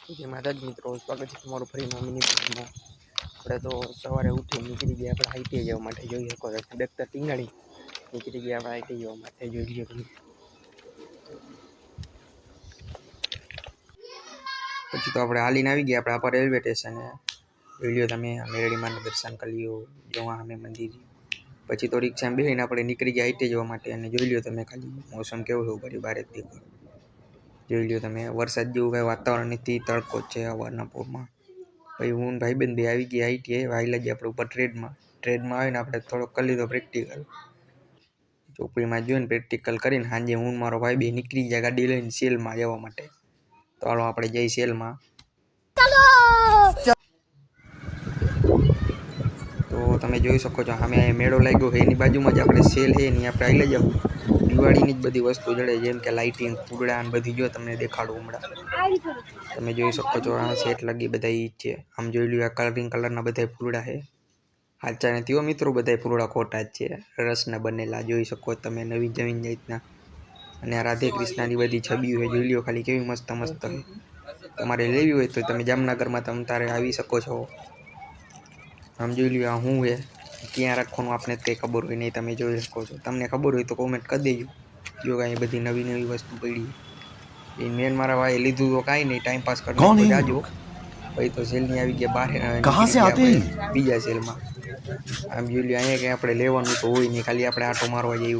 जय माताजी मित्रों, स्वागत है तुम्हाરું ફરી મિની બ્લોગમાં। આપણે તો સવારે ઉઠી નીકળી ગયા આપણે આઈટી જવા માટે। જોઈ શકો છો બેકતા ટીંગાડી નીકળી ગયા આપણે આઈટી જવા માટે। જોઈ લ્યો તમે। પછી તો આપણે હાલીને આવી ગયા આપણે આપણા રેલવે સ્ટેશને। જોઈ લ્યો તમે મેરડીમાંના દર્શન કરી લ્યો, જોવા અમે મંદિર। પછી તો રિક્ષામાં બેસીને આપણે નીકળી ગયા આઈટી જવા માટે। અને જોઈ લ્યો તમે ખાલી મોસમ કેવો છે બધી બારે દેખો। જોઈ લ્યો તમે વરસાદ જેવું કઈ વાતાવરણ નથી, તડકો છે સવારના પોરમાં। પછી હું ભાઈબંધ બે આવી ગયા આઈટી વાયલા ગયા આપણે ઉપર ટ્રેડમાં આવીને આપણે થોડોક કરી લીધો પ્રેક્ટિકલ। ચોપડીમાં જોઈને પ્રેક્ટિકલ કરીને સાંજે હું મારો ભાઈ બે નીકળી ગયા ગાડી લઈને સેલમાં જવા માટે। તો હાલો આપણે જઈ સેલમાં। તો તમે જોઈ શકો છો સામે મેળો લાગ્યો છે, એની બાજુમાં જ આપણે સેલ છે એની આપણે આવી જવું। દિવાળીની જ બધી વસ્તુ જડે, જેમ કે લાઇટિંગ, ફૂગડા અને બધી જો તમને દેખાડું હમણાં। તમે જોઈ શકો છો આ સેટ લગી બધા ઈ છે। આમ જોઈ લ્યો આ કલરિંગ કલરના બધા ફૂગડા છે। સાચા નથી હો મિત્રો, બધા ફૂગડા ખોટા જ છે, રસના બનેલા। જોઈ શકો તમે નવી જમીન જાતના। અને આ રાધે કૃષ્ણની બધી છબીઓ છે, જોઈ લ્યો ખાલી કેવી મસ્ત મસ્ત। તમારે લેવી હોય તો તમે જામનગરમાં તમે તારે આવી શકો છો। આમ જોઈ લ્યો આ શું છે, ક્યાં રાખવાનું આપણે કંઈ ખબર હોય નહીં, તમે જોઈ શકો છો। તમને ખબર હોય તો કોમેન્ટ કરી દેજો। જો કાંઈ બધી નવી નવી વસ્તુ પડી એ મેન મારા ભાઈ લીધું તો કાંઈ નહીં, ટાઈમ પાસ કરીને તો જાજો। પછી તો સેલની આવી ગયા બહાર, બીજા સેલમાં। આમ જોઈ લ્યો અહીંયા કંઈ આપણે લેવાનું તો હોય નહીં, ખાલી આપણે આટો મારવા જઈએ।